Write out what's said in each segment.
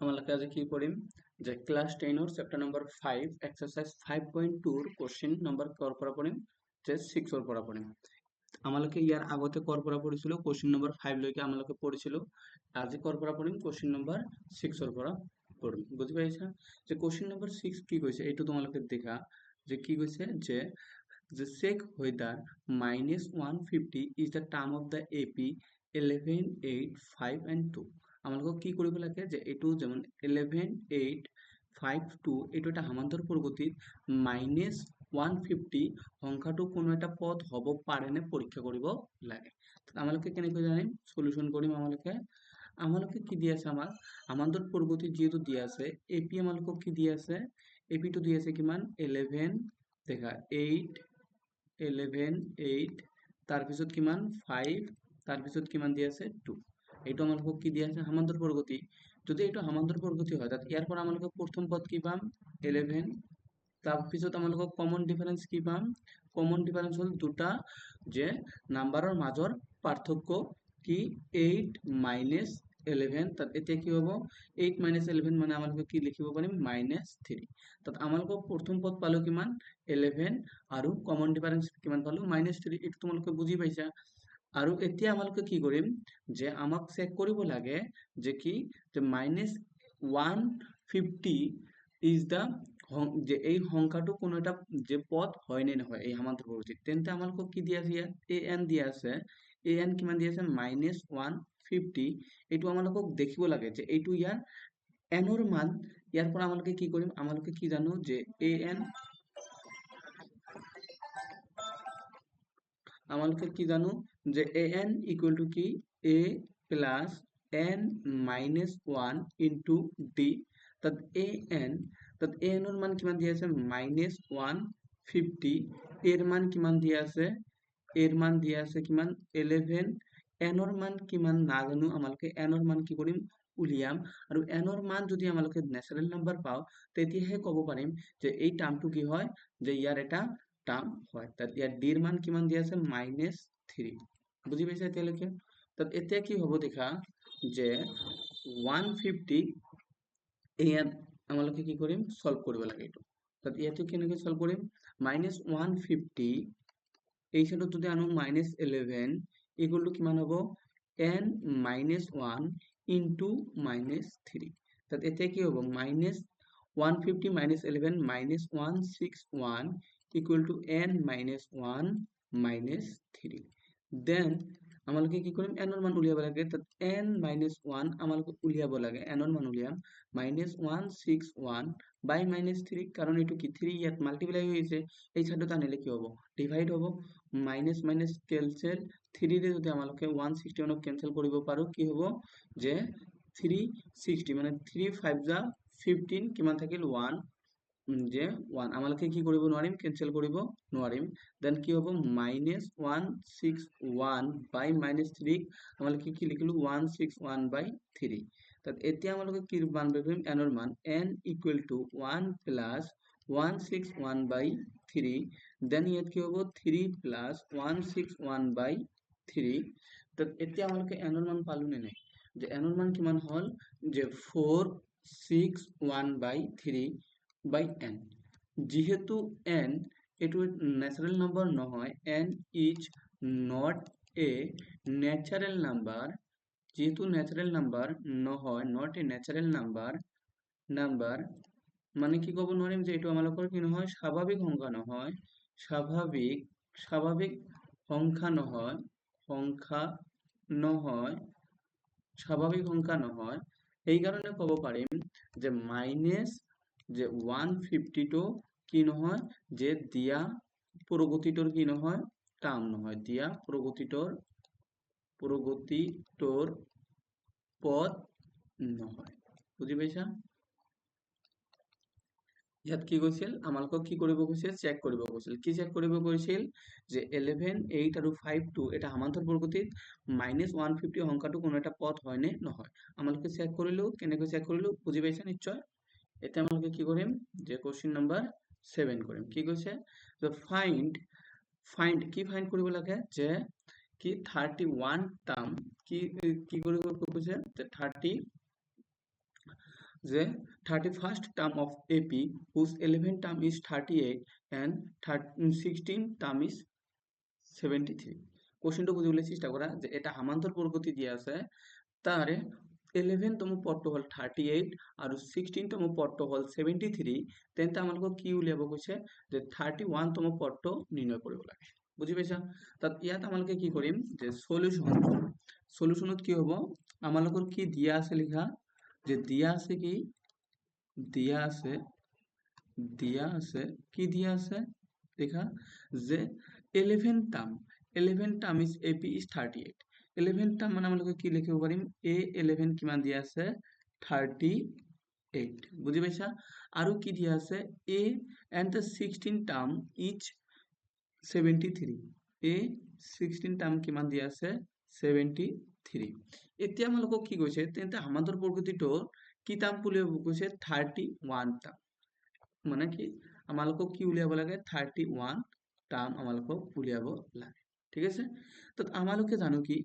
আমালোকে আজি কি কৰিম যে class 10 chapter number 5 exercise 5.2 question number কৰ পৰা পঢ়িম যে 6 পৰা পঢ়িম আমালোকে ইয়াৰ আগতে কৰ পৰা পঢ়িছিলো কোশ্চেন নম্বৰ 5 লৈকে আমালোকে পঢ়িছিলো আজি কৰ পৰা পঢ়িম কোশ্চেন নম্বৰ 6 পৰা পঢ়িম বুজি পাইছা যে কোশ্চেন নম্বৰ 6 কি কৈছে এইটো তোমালোকে দেখা যে কি কৈছে যে the check whether -150 is the term of the AP 11, 8, 5 and 2 আমালোকক কি কৰিব লাগে যে এইটো যেমন 11, 8, 5, 2 এইটো এটা সমান্তর প্রগতিত -150 সংখ্যাটো কোনো এটা পদ হ'ব পাৰে নে পৰীক্ষা কৰিব লাগে আমালোকে কেনেকৈ জানিম সলিউশন কৰিম আমালোকে কি দি আছে আমাক সমান্তর প্রগতি যেহেতু দি আছে এপি আমালোকক কি দি আছে এপি টো দি আছে কিমান 11 দেখা 8 11 8 তাৰপিছত কিমান 5 তাৰপিছত কিমান দি আছে 2 এইটো আমালোকক কি দি আছে সমান্তৰ প্ৰগতি যদি এইটো সমান্তৰ প্ৰগতি হয় তাত ইয়াৰ পৰা আমালোকক প্ৰথম পদ কি পাম 11 তাৰপিছত আমালোকক কমন ডিফাৰেন্স কি পাম কমন ডিফাৰেন্স হল দুটা যে নাম্বাৰৰ মাজৰ পাৰ্থক্য কি 8 মাইনাস 11 তাত এতিয়া কি হ'ব 8 মাইনাস 11 মানে আমালোকে কি লিখিব পাৰিম -3 তাত আমালোকক প্ৰথম পদ পালো কিমান 11 আৰু কমন ডিফাৰেন্স কিমান পালো -3 এটো তোমালোকে বুজি পাইছা আৰু এতিয়া আমালোকে কি কৰিম যে আমাক চেক কৰিব লাগে যে কি যে -150 ইজ দা যে এই সংখ্যাটো কোনো এটা যে পদ হয় নে নহয় এই সমান্তর প্রগতিত তেন্তে আমালোকক কি দিয়া আছে ইয়াত an দিয়া আছে an কিমান দিয়া আছে -150 এইটো আমালোকক দেখিব লাগে যে এইটো ইয়াৰ n ৰ মান ইয়াৰ পৰা আমালোকে কি কৰিম আমালোকে কি জানো যে an আমালোকে কি জানো যে an ইকুয়াল টু কি a plus n minus 1 into d তাত an এর মান কিমান দিয়া আছে -150 এর মান কিমান দিয়া আছে এর মান দিয়া আছে কিমান 11 n ৰ মান কিমান নাজানো আমালোকে n ৰ মান কি কৰিম উলিয়াম আৰু n ৰ মান যদি আমালোকে ন্যাচাৰাল নাম্বাৰ পাও তেতিয়াহে ক'ব পাৰিম যে এই টাৰ্মটো কি হয় যে ইয়াৰ এটা টাৰ্ম হয় তাত ইয়াৰ d ৰ মান কিমান দিয়া আছে -3 বুজি পাইছা এতিয়ালৈকে তাত এতিয়া কি হ'ব দেখা যে 150 ইয়াত আমালোকে কি কৰিম সলভ কৰিব লাগে এইটো তাত ইয়াতে কেনেকৈ সলভ কৰিম -150 এই সাইডত যদি আনো -11 ইকুয়াল টু কিমান হ'ব n -1 ইনটু -3 তাত এতিয়া কি হ'ব -150 -11 -161 ইকুয়াল টু n -1 -3 দেন আমালোকে কি কৰিম n ৰ মান উলিয়াব লাগে তাত n -1 আমালোকে উলিয়াব লাগে n ৰ মান উলিয়াম -161 বাই -3 কাৰণ এইটো কি 3 ইয়াত মাল্টিপ্লাই হৈছে এই সাইডত আনিলে কি হ'ব ডিভাইড হ'ব মাইনাস মাইনাস ক্যান্সেল 3 ৰে যদি আমালোকে 161 ক্যান্সেল কৰিব পাৰো কি হ'ব যে 360 মানে 3 5 যা 15 কিমান থাকিল 1 যে 1 আমালোকে কি কৰিব নোৱাৰিম ক্যান্সেল কৰিব নোৱাৰিম দেন কি হ'ব -161 বাই -3 আমালোকে কি লিখিলো 161 বাই 3 তাত এতিয়া আমালোকে কি মান পাইম n ৰ মান n equal to 1 plus 161 by 3 then ইয়াত কি হ'ব 3 প্লাস 161 বাই 3 তাত এতিয়া আমালোকে n ৰ মান পালো নে নাই যে n ৰ মান কিমান হল যে 461 বাই 3 by n যেহেতু n এটো ন্যাচারাল নাম্বার নহয় n is not a natural number যেহেতু ন্যাচারাল নাম্বার নহয় not a natural number মানে কি ক'ব নোৱাৰিম যে এটো আমালোকৰ কি নহয় স্বাভাৱিক সংখ্যা নহয় স্বাভাৱিক সংখ্যা নহয় স্বাভাৱিক সংখ্যা নহয় এই কাৰণে ক'ব পাৰিম যে মাইনাস যে 150 টো কি নহয় যে দিয়া প্রগতিটোর কি নহয় টার্ম নহয় দিয়া প্রগতিটোর পদ নহয় বুজি পাইছা ইয়াত কি কৈছিল আমালোকক কি কৰিব কৈছিল চেক কৰিব কৈছিল কি চেক কৰিব কৈছিল যে 11 8 আৰু 5 2 এটা সমান্তর প্রগতিত -150 সংখ্যাটো কোনো এটা পদ হয় নে নহয় আমালোকে চেক কৰিলো কেনেকৈ চেক কৰিলো বুজি পাইছা নিশ্চয় এটা আমালোকে কি কৰিম যে কোশ্চেন নাম্বাৰ 7 কৰিম কি কৈছে যে ফাইন্ড কি ফাইন্ড কৰিব লাগে যে কি 31 টাৰ্ম কি কৰিব কৈছে যে যে 31st term of AP whose 11th term is 38 and 16th term is 73 কোশ্চেনটা বুঝিবলৈ চেষ্টা কৰা যে এটা সমান্তৰ প্ৰগতি দিয়া আছে তাৰে 11তম পদটো হল 38 আৰু 16তম পদটো হল 73 তেন্তে আমালোকক কি উলিয়াব কৈছে যে 31তম পদটো নিৰ্ণয় কৰিব লাগে বুজি পাইছা তাত ইয়াত আমালোকে কি কৰিম যে সলিউশনত কি হ'ব আমালোকৰ কি দিয়া আছে লিখা যে দিয়া আছে কি দিয়া আছে কি দিয়া আছে দেখা যে 11th term is AP is 38 11th term মানে আমালোকে কি লিখিব পাৰিম A11 কিমান দিয়া আছে 38 বুজি পাইছা আৰু কি দিয়া আছে A and the 16th term each 73 A 16 term কিমান দিয়া আছে 73 এতিয়া আমালোকক কি কৈছে তেন্তে সমান্তর প্ৰকৃতিটোৰ কি টাৰ্ম উলিয়াব কৈছে 31 টাৰ্ম মানে কি আমালোকক কি উলিয়াব লাগে 31 টাৰ্ম আমালোকক উলিয়াব লাগে ঠিক আছে তো আমালোকে জানো কি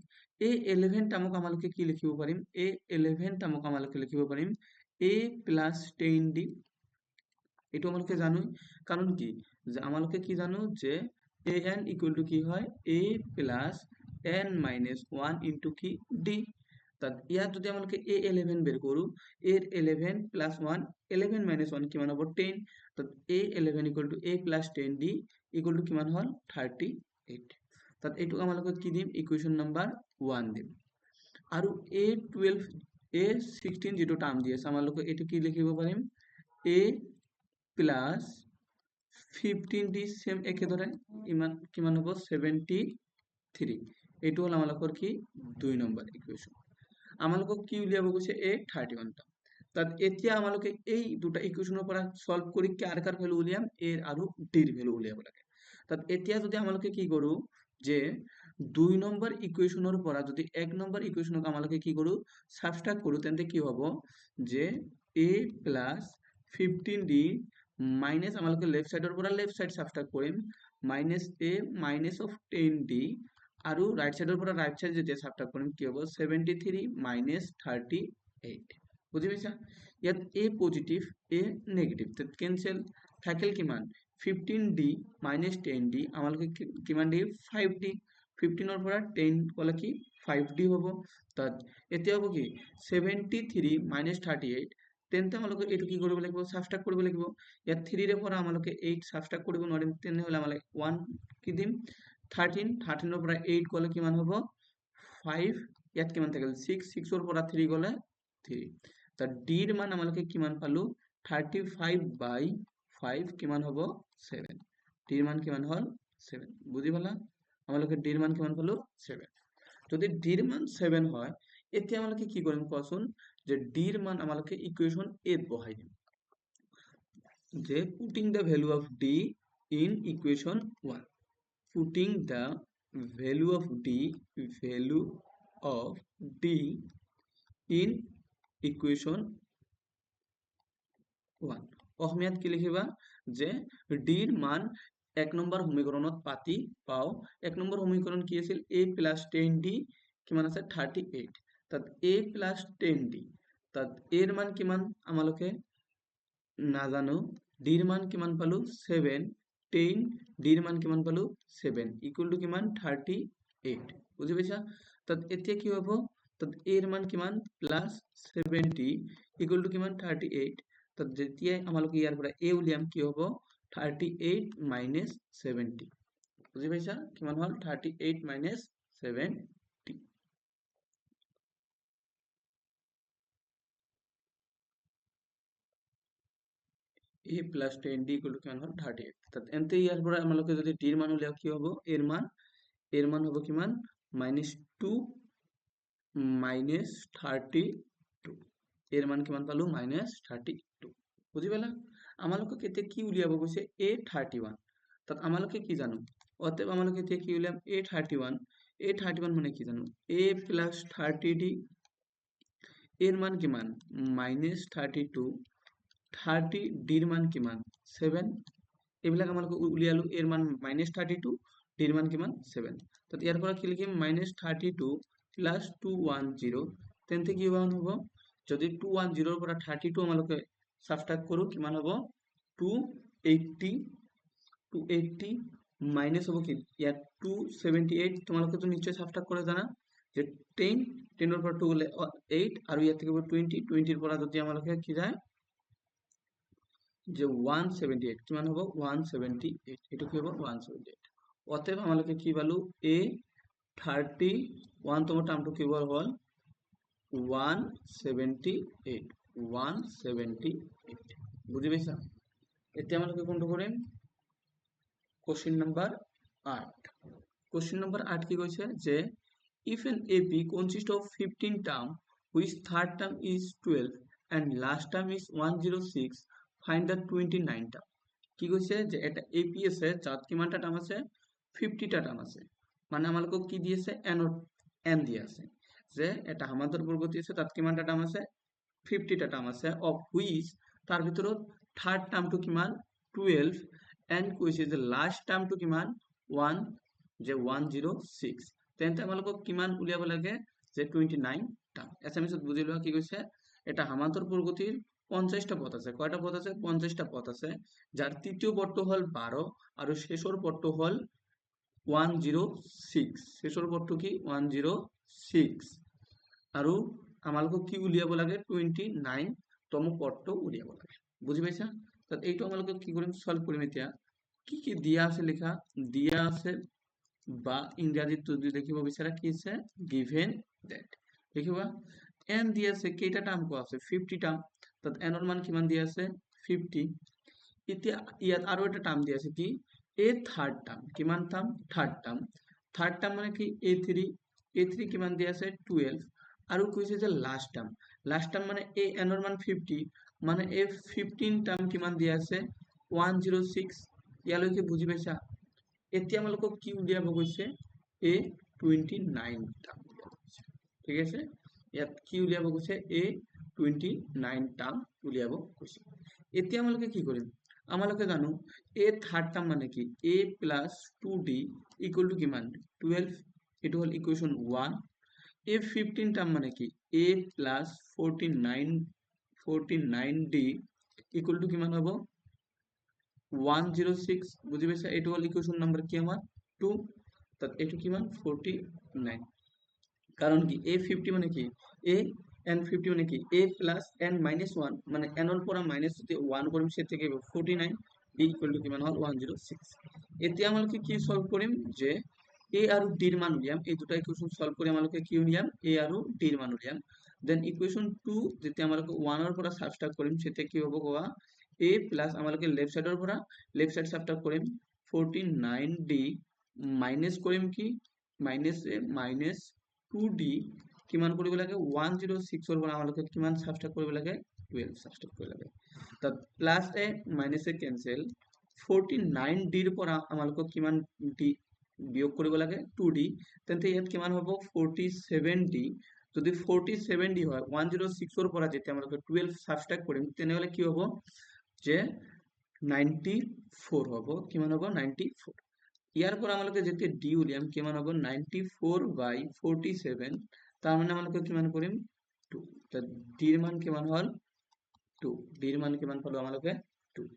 এই 11 টাৰ্মক আমালোকে কি লিখিব পাৰিম এই 11 টাৰ্মক আমালোকে লিখিব পাৰিম a + 10d এটো আমালোকে জানো কাৰণ কি যে আমালোকে কি জানো যে an = কি হয় a + n - 1 * কি d তাত ইয়াত যদি আমালোকে a11 বের কৰো a11 + 1 11 - 1 কিমান হ'ব 10 তাত a11 = a + 10d = কিমান হল 38 তাত এইটো আমালোকে কি দিম ইকুৱেশ্যন নাম্বাৰ 1 দিম আৰু a12 a16 যেটো টাৰ্ম দি আছে আমালোকে এটো কি লিখিব পাৰিম a + 15d সেম একেদৰে ইমান কিমান হ'ব 73 এইটো হল আমালোকৰ কি 2 নম্বৰ ইকুৱেশ্যন আমালোকক কি উলিয়াব কৈছে a31 টা তাত এতিয়া আমালোকে এই দুটা ইকুৱেশ্যনৰ পৰা সলভ কৰি কাৰ ভ্যালু উলিয়াম a আৰু d ৰ ভ্যালু উলিয়াব লাগে তাত এতিয়া যদি আমালোকে কি কৰো যে 2 নম্বৰ ইকুৱেশ্যনৰ পৰা যদি 1 নম্বৰ ইকুৱেশ্যনক আমালোকে কি কৰো সাবট্ৰাক্ট কৰো তেন্তে কি হ'ব যে a + 15d মাইনাস আমালোকে লেফট সাইডৰ পৰা লেফট সাইড সাবট্ৰাক্ট কৰিম -a - 10d আৰু ৰাইট সাইডৰ পৰা ৰাইট সাইড যেতিয়া সাবট্ৰাক্ট কৰিম কি হ'ব 73 - 38 বুজি পাইছা ইয়াত a পজিটিভ a নেগেটিভ তাত কেনসেল থাকিল কিমান 15d - 10d আমালোকে কিমান দি 5d 15 ৰ পৰা 10 কলে কি 5d হ'ব তাত এতিয়া হ'ব কি 73 - 38 তেন্তে আমালোকে এটো কি কৰিব লাগিব সাবট্ৰাক্ট কৰিব লাগিব ইয়াত 3 ৰে পৰা আমালোকে 8 সাবট্ৰাক্ট কৰিব নোৱাৰিম তেনেহলে আমালোকে 1 কি দিম 13 ৰ পৰা 8 গলে কিমান হ'ব 5 ইয়াত কিমান থাকিল 6 6 ৰ পৰা 3 গলে 3 তা d ৰ মান আমালোকে কিমান পালো 35/5 কিমান হ'ব 7 d ৰ মান কিমান হল 7 বুজি পালা আমালোকে d ৰ মান কিমান পালো 7 যদি d ৰ মান 7 হয় এতিয়া আমালোকে কি কৰিম কোৱাচোন যে d ৰ মান আমালোকে ইকুৱেশ্যন a ত বহাই দিম যে putting the value of d in equation 1 putting the value of d in equation 1 অসমীয়াত কি লিখিবা যে d ৰ মান 1 নম্বৰ সমীকৰণত পাতি পাও 1 নম্বৰ সমীকৰণ কি আছিল a + 10d কিমান আছে 38 তাত a + 10d তাত a ৰ মান কিমান আমালোকে নাজানো d ৰ মান কিমান পালো 7 10 d ৰ মান কিমান পালো 7 = কিমান 38 বুজি পাইছা তাত এতিয়া কি হ'ব তাত a ৰ মান কিমান +70 = কিমান 38 তাত যেতিয়া আমালোকে ইয়াৰ পৰা a উলিয়াম কি হ'ব 38 - 70 বুজি পাইছা কিমান হল 38 - 70 a + 10d = কিমান হল 38 তাত এন্তে ইয়াৰ পৰা আমালোকে যদি d ৰ মান উলিয়াও কি হ'ব a ৰ মান হ'ব কিমান -2 - 32 এর মান কিমান পালো -32 বুজি পালা আমালোকক এতিয়া কি উলিয়াব কৈছে a31 তাত আমালোকে কি জানো অতএব আমালোকে এতিয়া কি উলিয়াম a31 মানে কি জানো a + 30d এর মান কিমান -32 30d ৰ মান কিমান 7 এইবিলাক আমালোকে উলিয়ালো এৰ মান -32 d ৰ মান কিমান 7 তাত ইয়াৰ পৰা কি লিখিম -32 + 210 তেন্তে কি মান হ'ব যদি 210 পৰা 32 আমালোকে সাবট্ৰাক্ট কৰো কিমান হ'ব 280 280 মাইনাস হ'ব কি ইয়াত 278 তোমালোকে তো নিশ্চয় সাবট্ৰাক্ট কৰা জানা যে 10 10 ৰ পৰা 2 গলে 8 আৰু ইয়াত থাকিব 20 20 ৰ পৰা যদি আমালোকে কি যায় যে 178 কিমান হ'ব 178 এটো কি হ'ব 178 অতএব আমালোকে কি পালো a 31 তম টার্মটো কি হল 178 178 বুঝি পাইছা এতিয়া আমালোকে কোনটো কৰিম কোশ্চেন নাম্বার 8 কোশ্চেন নাম্বার 8 কি কৈছে যে if an AP consists of 15 term which third term is 12 and last term is 106 find the 29 term কি কৈছে যে এটা AP আছে যাত কিমানটা টার্ম আছে 50 টা টার্ম আছে মানে আমালোকক কি দিয়েছে n দিয়া আছে যে এটা সমান্তর বর্গতি আছে তাত কিমানটা টার্ম আছে 50 টা টার্ম আছে অফ হুইচ তার ভিতৰত থার্ড টার্মটো কিমান 12 এন্ড কৈছে যে লাস্ট টার্মটো কিমান 1 যে 106 তেন্তে আমালোকক কিমান উলিয়াব লাগে যে 29 টার্ম এছামিছত বুজি লোৱা কি কৈছে এটা সমান্তৰ বৰ্গতিৰ 50টা পথ আছে কয়টা পথ আছে 50টা পথ আছে যাৰ তৃতীয় পথটো হল 12 আৰু শেষৰ পথটো হল 106 শেষৰ পথটো কি 106 আৰু আমালোকক কি উলিয়াব লাগে 29 তম পদটো উলিয়াব লাগে বুজি পাইছা তাত এইটো আমালোকক কি কৰিম সলভ কৰিম এতিয়া কি দিয়া আছে লেখা দিয়া আছে বা ইংৰাজীত যদি দেখিব বিচাৰা কি আছে গিভেন দ্যাট দেখিবা n দিয়া আছে কেইটা টাৰ্ম কোৱা আছে 50 টাৰ্ম তাত n ৰ মান কিমান দিয়া আছে 50 এতিয়া ইয়াত আৰু এটা টাৰ্ম দিয়া আছে কি a থাৰ্ড টাৰ্ম কিমান টাৰ্ম থাৰ্ড টাৰ্ম মানে কি a3 কিমান দিয়া আছে 12 আৰু কৈছে যে লাস্ট টাৰ্ম মানে a n ৰ মান 50 মানে a 15 টার্ম কিমান দিয়া আছে 106 ইয়ালৈকে বুজি পাইছা এতিয়া আমালোকক কি উলিয়াব কৈছে a 29 টার্ম ঠিক আছে ইয়াত কি উলিয়াব কৈছে a 29 টার্ম উলিয়াব কৈছে এতিয়া আমালোকে কি কৰিম আমালোকে জানো a থার্ড টার্ম মানে কি a plus 2d equal to কিমান 12 এটো হল ইকুয়েশন 1 a 15 টার্ম মানে কি a plus 49d equal to কিমান হবে 106 বুঝি পাইছা এটো হল ইকুয়েশন নাম্বার কি আমার 2 তাত এটো কিমান 49 কারণ কি a 50 মানে কি a n 50 মানে কি a প্লাস n minus 1 মানে n এর পৰা মাইনাস যদি 1 কৰিম সে থেকে 49 d ইকুয়াল টু কিমান হল 106 এতিয়া আমালকে কি সলভ কৰিম যে a আৰু d এৰ মান উলিয়াম এই দুটা ইকুয়েশন সলভ কৰি আমালকে কি উলিয়াম a আৰু d এৰ মান উলিয়াম দেন ইকুয়েশন 2 যেতিয়া আমালকে 1 এৰ পৰা সাবট্ৰাক্ট কৰিম সেতে কি হ'ব কোৱা a প্লাস আমালকে লেফট সাইডৰ পৰা লেফট সাইড সাবট্ৰাক্ট কৰিম 49d মাইনাস কৰিম কি মাইনাস a মাইনাস 2d কিমান কৰিব লাগে 106 ৰ পৰা আমালকে কিমান সাবট্ৰাক্ট কৰিব লাগে 12 সাবট্ৰাক্ট কৰিব লাগে তাত plus a minus a cancel 49d ৰ পৰা আমালকে কিমান d বিয়োগ কৰিব লাগে 2d তেন্তে ইয়াত কিমান হ'ব 47d যদি 47d হয় 106 ৰ পৰা যেতিয়া আমালকে 12 সাবট্ৰাক্ট কৰিম তেনেহলে কি হ'ব যে 94 হ'ব কিমান হ'ব 94 ইয়াৰ পৰা আমালকে যেতিয়া d উলিয়াম কিমান হ'ব 94/47 তাৰ মানে আমালকে কিমান কৰিম 2 তা d এর মান কিমান হল 2 d এর মান কিমান পালো আমালকে 2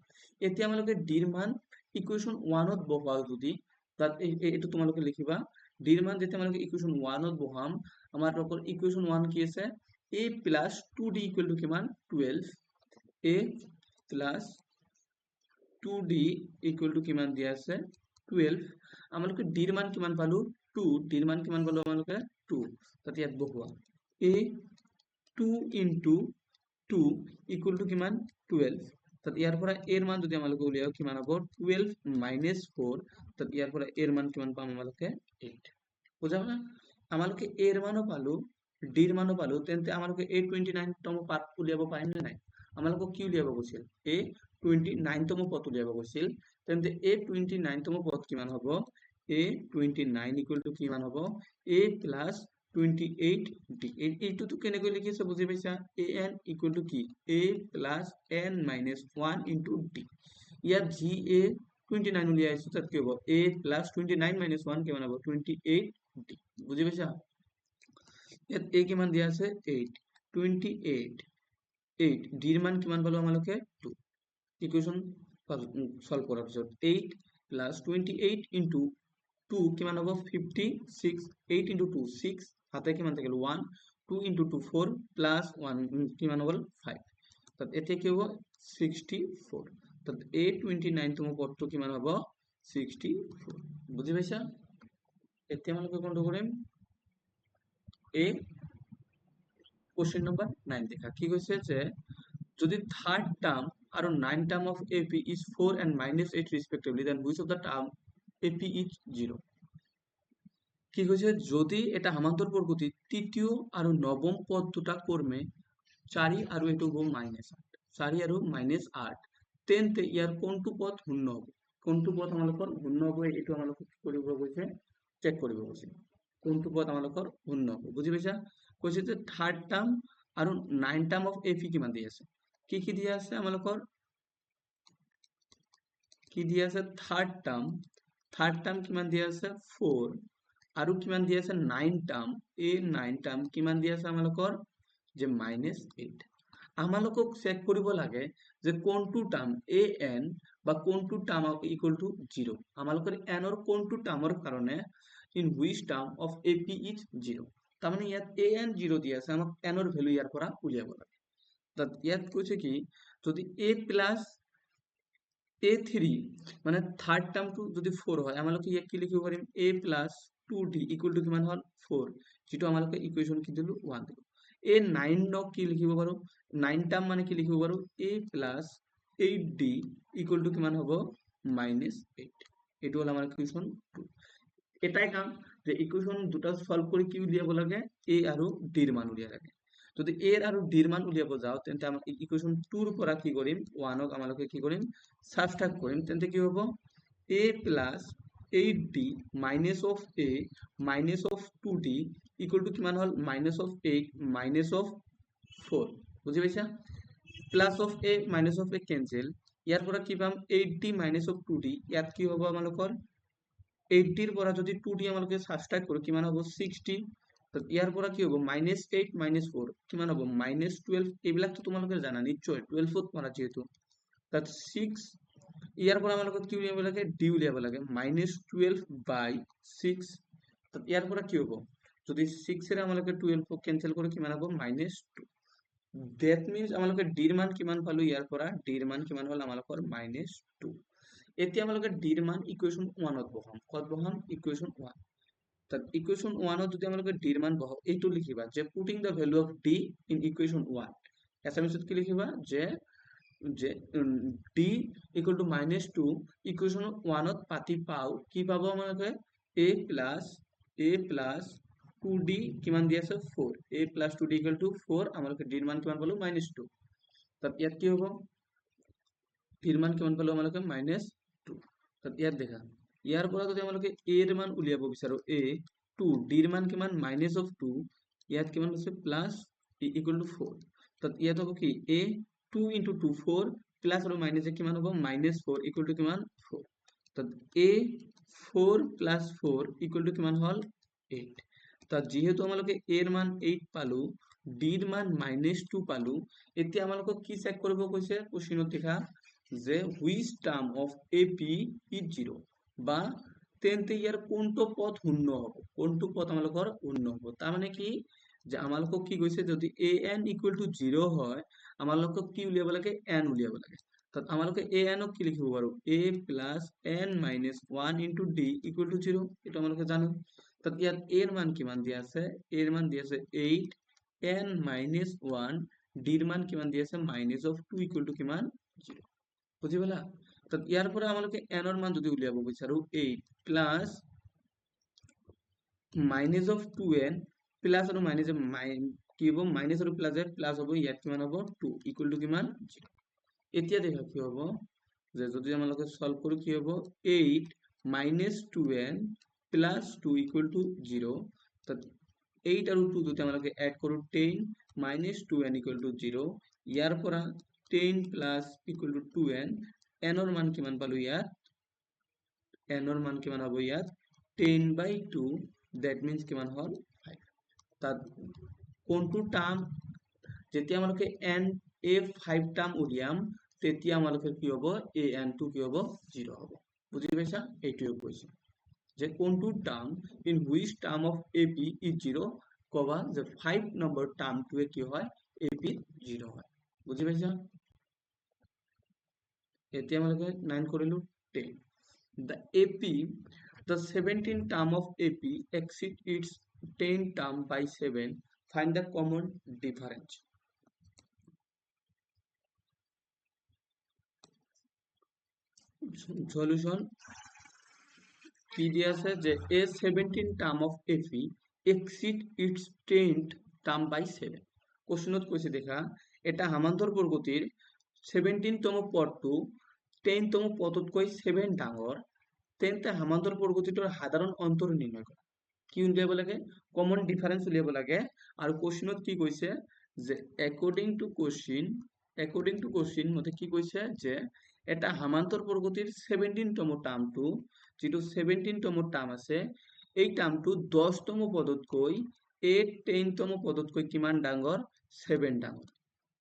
এতিয়া আমালকে d এর মান ইকুয়েশন 1 ত বহাও যদি তাত এটো তোমালকে লিখিবা d এর মান যেতিয়া আমালকে ইকুয়েশন 1 ত বহাম আমাৰ লগত ইকুয়েশন 1 কি আছে a plus 2d equal to কিমান 12 a plus 2d equal to কিমান দিয়া আছে 12 আমালকে d এর মান কিমান পালো 2 d এর মান কিমান পালো আমালকে 2 তাতে ইয়াত বহুৱা a 2 into 2 equal to কিমান 12 তাত ইয়াৰ পৰা a এর মান যদি আমালকে উলিয়াও কিমান হ'ব 12 minus 4 তাত ইয়াৰ পৰা a এর মান কিমান পাম আমালকে 8 বুঝাও না আমালকে a এর মানও পালো d এর মানও পালো তেন্তে আমালকে a 29 তম পাত উলিয়াব পাৰিম নে নাই আমালকে কি উলিয়াব কৈছিল a 29 তম পদ উলিয়াব কৈছিল তেন্তে a 29 তম পদ কিমান হ'ব a 29 equal to কিমান হ'ব a plus 28d এইটো তো কেনেকৈ লিখিছে বুজি পাইছা an equal to কি a plus n minus 1 into d ইয়াত g a 29 উলিয়াই আছো তাত কি হ'ব a plus 29 minus 1 কিমান হ'ব 28d বুজি পাইছা ইয়াত a কিমান দিয়া আছে 8 28 8 ডিৰ মান কিমান পালো আমালোকে 2 ইকুৱেশ্যন সলভ কৰাৰ পিছত 8 প্লাস 28 ইনটু 2 কিমান হ'ব 56 8 ইনটু 2 6 হাতে কিমান থাকিল 1 2 ইনটু 2 4 প্লাস 1 কিমান হ'ল 5 তাত এতিয়া কি হ'ব 64 তাত A29 তোমাৰ পদটো কিমান হ'ব 64 বুজি পাইছা এতিয়া আমালোকে কোনটো কৰিম এ কোশ্চেন নাম্বার 9 দেখা কি কৈছে যে যদি থার্ড টার্ম আর 9 term of AP is 4 and -8 respectively then which of the term AP is 0 কি কৈছে যদি এটা সমান্তর বর্গটি তৃতীয় আর নবম পদ দুটা কর্মে 4 আর এটু হব -8 4 আর -8 তেন্তে ইয়ার কোনটো পদ শূন্য হ'ব কোনটো পদ আমালোকৰ শূন্য হ'ব এটু আমালোকক কি কৰিব কৈছে চেক কৰিব কৈছে কোনটো পদ আমালোকৰ শূন্য হ'ব বুজি পাইছা কৈছে যে থার্ড টার্ম আর 9 টার্ম অফ এপি কিমান দি আছে কি দিয়া আছে আমালোকৰ কি দিয়া আছে থাৰ্ড টাৰ্ম কিমান দিয়া আছে 4 আৰু কিমান দিয়া আছে 9 টাৰ্ম এই 9 টাৰ্ম কিমান দিয়া আছে আমালোকৰ যে -8 আমালোকক চেক কৰিব লাগে যে কোনটো টাৰ্ম an বা কোনটো টাৰ্ম ইকুয়াল টু 0 আমালোকৰ n ৰ কোনটো টাৰ্মৰ কাৰণে in which term of ap is 0 তাৰমানে ইয়াত an 0 দিয়া আছে আমাক n ৰ ভ্যালু ইয়াৰ পৰা উলিয়াব লাগে তাত ইয়াত কৈছে কি যদি a প্লাস a3 মানে থার্ড টার্মটো যদি 4 হয় আমালোকে ইয়াক কি লিখিব পাৰিম a plus 2d equal to কিমান হল 4 যেটো আমালোকে ইকুয়েশন কি দিলু 1 দিলু a 9 ন কি লিখিব পাৰো 9 টাৰ্ম মানে কি লিখিব পাৰো a plus 8d equal to কিমান হ'ব -8 এটো হল আমাৰ ইকুয়েশন 2 এটাই কাম যে ইকুয়েশন দুটা সলভ কৰি কি উলিয়াব লাগে a আৰু d ৰ মান উলিয়াব লাগে যদি a আৰু d ৰ মান উলিয়াব যাও তেন্তে আমাৰ ইকুয়েশন 2 ৰ পৰা কি কৰিম 1 ক আমালোকে কি কৰিম সাবট্ৰাক্ট কৰিম তেন্তে কি হ'ব a plus 8d minus of a minus of 2d equal to কিমান হল minus of 8 minus of 4 বুজি পাইছা plus of a minus of a cancel ইয়াৰ পৰা কি পাম 8d minus of 2d ইয়াত কি হ'ব আমালোকৰ 80 ৰ পৰা যদি 2d আমালোকে সাবট্ৰাক্ট কৰো কিমান হ'ব 60 তো ইয়াৰ পৰা কি হ'ব -8 -4 কিমান হ'ব -12 এইবিলাক তো তোমালোকে জানা নিশ্চয় 12 ত পৰা যেহেতু তাত 6 ইয়াৰ পৰা আমালোকে কি উলিয়াব লাগে d উলিয়াব লাগে -12/6 তো ইয়াৰ পৰা কি হ'ব যদি 6 এৰ আমালোকে 12 ক ক্যান্সেল কৰি কিমান হ'ব -2 that means আমালোকে d ৰ মান কিমান পালো ইয়াৰ পৰা d ৰ মান কিমান হল আমালোকৰ -2 এতিয়া আমালোকে d ৰ মান ইকুয়েশন 1 ত বহাম কত বহাম ইকুয়েশন 1 তাত ইকুয়েশন 1 ত যদি আমালোকে d ৰ মান বহাও এইটো লিখিবা যে putting the value of d in equation 1 এছামিছত কি লিখিবা যে d equal to -2 ইকুয়েশন 1 ত পাতি পাও কি পাবো আমাকে a plus 2d কিমান দি আছে 4 a plus 2d equal to 4 আমাকে d এর মান কিমান পালো -2 তাত ইয়াত কি হ'ব d এর মান কিমান পালো আমাকে -2 তাত ইয়াত দেখা ইয়াৰ পৰা যদি আমাকে a এৰ মান উলিয়াব বিচাৰো a 2 d এর মান কিমান -2 ইয়াত কিমান আছে প্লাস equal to 4 তাত ইয়াত হ'ব কি a 2 into 2 4 plus or minus কিমান হ'ব -4 equal to কিমান 4 তাত a 4 plus 4 equal to কিমান হল 8 তাত যেহেতু আমালোকে a এর মান 8 পালো d এর মান -2 পালো এতিয়া আমালোকক কি চেক কৰিব কৈছে কোশ্চেনত দেখা যে which term of ap is 0 বা তেন্তে ইয়াৰ কোনটো পদ শূন্য হ'ব কোনটো পদ আমালোকৰ শূন্য হ'ব তাৰ মানে কি যে আমালোকক কি কৈছে যদি an equal to 0 হয় আমালোকক কি উলিয়াব লাগে n উলিয়াব লাগে তাত আমালোকে an ক কি লিখিব পাৰো a plus n minus 1 into d equal to 0 এটা আমালোকে জানো তাত ইয়াত a এর মান কিমান দিয়া আছে a এর মান দিয়া আছে 8 n minus 1 d এর মান কিমান দিয়া আছে minus of 2 equal to কিমান 0 বুঝি পালা তাত ইয়াৰ পৰা আমালোকে n ৰ মান যদি উলিয়াব বিচাৰো 8 plus minus of 2n plus আৰু minus কি হ'ব minus আৰু plus plus হ'ব ইয়াত কিমান হ'ব 2 equal to কিমান 0 এতিয়া দেখা কি হ'ব যে যদি আমালোকে সলভ কৰো কি হ'ব 8 minus 2n plus 2 equal to 0 তাত 8 আৰু 2 যদি আমালোকে এড কৰো 10 minus 2n equal to 0 ইয়াৰ পৰা 10 plus equal to 2n n ৰ মান কিমান পালো ইয়াত n ৰ মান কিমান হ'ব ইয়াত 10/2 that means কিমান হল 5 তাত কোনটো টার্ম যেতিয়া আমালোকে n5 টাৰ্ম উলিয়াম তেতিয়া আমালোকে কি হ'ব an2 কি হ'ব 0 হ'ব বুজি পাইছা এইটোৱে কৈছে যে কোনটো term in which term of AP is 0 কবা যে 5 নম্বৰ টাৰ্মটোৱে কি হয় AP 0 হয় বুজি পাইছা এতিয়া আমালোকে 9 কৰিলো 10 the 17th term of AP exceeds its 10th term by 7 find the common difference solution কি দিয়ে আছে যে a 17 term of AP exceed its 10th term by 7 কোশ্চেনত কৈছে দেখা এটা সমান্তর বৰ্গটিৰ 17 তম পদটো 10 তম পদতকৈ 7 ডাঙৰ তেন্তে সমান্তৰ বৰ্গটিৰ সাধাৰণ অন্তৰ নিৰ্ণয় কৰা কি উলিয়াব লাগে কমন ডিফাৰেন্স উলিয়াব লাগে আৰু কোশ্চেনত কি কৈছে যে according to question মতে কি কৈছে যে এটা সমান্তর বৰ্গটিৰ 17 তম টাৰ্মটো যেটো 17 তম টাৰ্ম আছে এই টাৰ্মটো 10 তম পদতকৈ 10 তম পদতকৈ কিমান ডাঙৰ 7 ডাঙৰ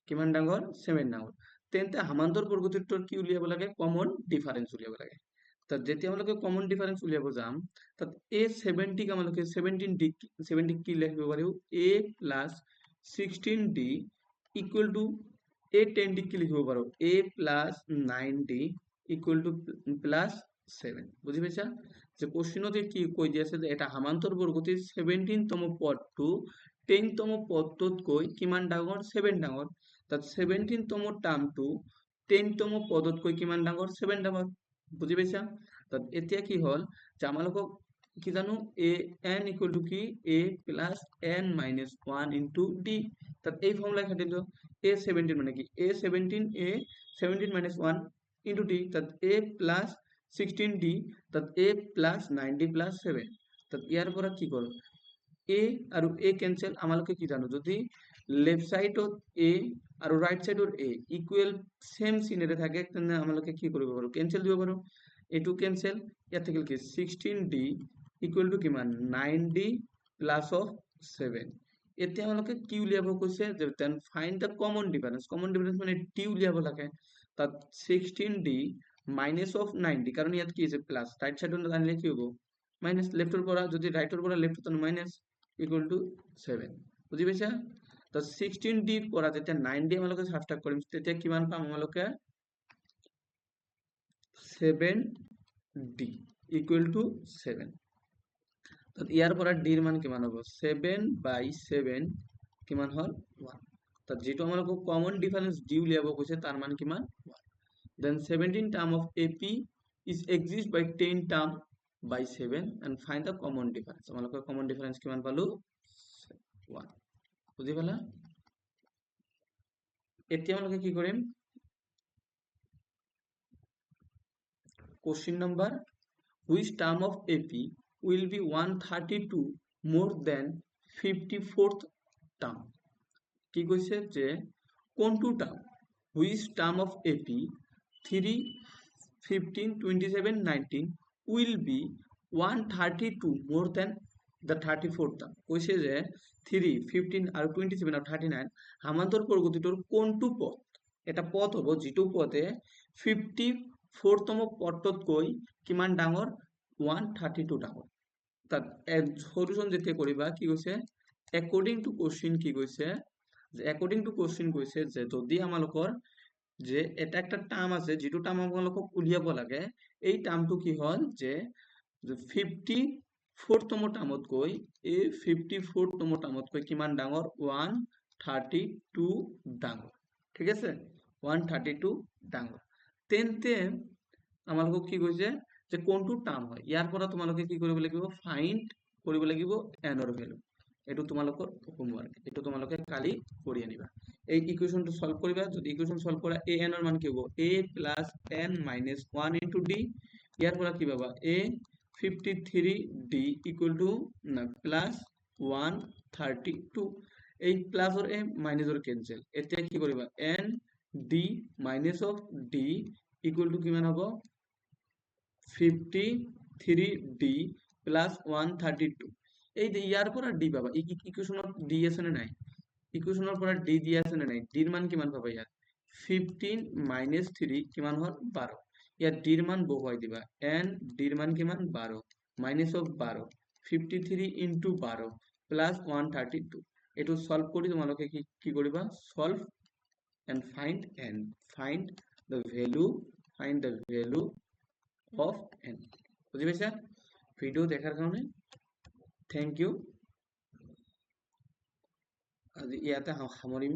কিমান ডাঙৰ 7 ডাঙৰ তেন্তে সমান্তৰ বৰ্গটিৰ কি উলিয়াব লাগে কমন ডিফারেন্স উলিয়াব লাগে তাত যেতিয়া আমালোকে কমন ডিফারেন্স উলিয়াব যাম তাত a70 ক আমালোকে 70 কি লিখিব পাৰো a plus 16d equal to a10d কি লিখিব পাৰো a plus 9d equal to plus 7 বুজি পাইছা যে কোশ্চেনতে কি কৈ দি আছে যে এটা সমান্তর বৰ্গটিৰ 17 তম পদটো 10 তম পদতকৈ কিমান ডাঙৰ 7 ডাঙৰ তাত 17 তম টাৰ্মটো 10 তম পদতকৈ কিমান ডাঙৰ 7 ডাঙৰ বুজি পাইছা তাত এতিয়া কি হল যে আমালোকক কি জানো an equal to কি a plus n minus 1 into d তাত এই ফর্মুলা খাটিলো a17 মানে কি a17 minus 1 into d তাত a plus 16d তাত a plus 9d plus 7 তাত ইয়াৰ পৰা কি কৰল a আৰু a cancel আমালোকে কি জানো যদি লেফট সাইডত a আৰু ৰাইট সাইডত a ইকুয়াল সেম চিনেৰে থাকে তেনে আমালোকে কি কৰিব পাৰো ক্যান্সেল দিব পাৰো এটু ক্যান্সেল ইয়াত থাকিল কি 16d ইকুয়াল টু কিমান 9d প্লাস অফ 7 এতিয়া আমালোকে কি উলিয়াব কৈছে যে then find the common difference মানে d উলিয়াব লাগে তাত 16d মাইনাস অফ 9d কারণ ইয়াত কি আছে প্লাস রাইট সাইডত আনলে কি হ'ব মাইনাস লেফটৰ পৰা যদি ৰাইটৰ পৰা লেফট মাইনাস ইকুয়াল টু 7 বুজি পাইছা তো 16d ৰ পৰা যেতিয়া 9d আমালোকে সাবট্ৰাক্ট কৰিম তেতিয়া কিমান পাম আমালোকে 7d equal to 7 তো ইয়াৰ পৰা d ৰ মান কিমান হ'ব 7/7 কিমান হল 1 তো যেটো আমালোকক কমন ডিফারেন্স d উলিয়াব কৈছে তাৰ মান কিমান 1 then 17 term of AP is exist by 10 term by 7 and find the common difference আমালোকে common difference কিমান পালো 1 বুজি পালা এতিয়া আমালোকে কি কৰিম question number which term of AP will be 132 more than 54th term কি কৈছে যে কোনটো term which term of AP 3 15 27 19 will be 132 more than the 34th term কৈছে যে 3 15 আৰু 27 আৰু 39 সমান্তৰ বৰ্গটিৰ কোনটো পদ এটা পদ হ'ব যেটো পদে 54 তম পদতকৈ কিমান ডাঙৰ 132 ডাঙৰ তাত সলিউশন যেতিয়া কৰিবা কি কৈছে according to question কি কৈছে যে according to question কৈছে যে যদি আমালোকৰ যে এটা একটা টার্ম আছে যেটো টার্ম আমালোকক উলিয়াব লাগে এই টার্মটো কি হল যে 54 তম টার্মতকৈ এই 54 তম টার্মতকৈ কিমান ডাঙৰ 132 ডাঙৰ ঠিক আছে 132 ডাঙৰ তেন্তে আমালোকক কি কৈছে যে কোনটো টাৰ্ম হয় ইয়াৰ পৰা তোমালোকে কি কৰিব লাগিব ফাইন্ড কৰিব লাগিব n ৰ ভ্যালু এটো তোমালোকৰ হোমৱৰ্ক এটো তোমালোকে কালি কৰি আনিবা এই ইকুয়েশনটো সলভ কৰিবা যদি ইকুয়েশন সলভ কৰা an ৰ মান কি হ'ব a plus n minus 1 into d ইয়াৰ পৰা কি পাবা a 53d equal to plus 132 এই প্লাস और a মাইনাস और ক্যান্সেল এতিয়া কি কৰিবা n d minus of d equal to কিমান হ'ব 53d plus 132 এই যে ইয়াৰ পৰা d পাবা ইকুয়েশনত d আছে নে নাই ইকুৱেশ্যনৰ পৰা d দিয়া আছে নে নাই, d ৰ মান কিমান পাবা ইয়াত 15 minus 3 কিমান হল 12, ইয়াত d ৰ মান বহুৱাই দিবা n d ৰ মান কিমান 12 minus of 12 53 into 12 plus 132, এইটো সলভ কৰি তোমালোকে কি কৰিবা solve and find the value of n। বুজি পাইছা? ভিডিও দেখাৰ কাৰণে থেংক ইউ। আজি ইয়াতে সামৰিম।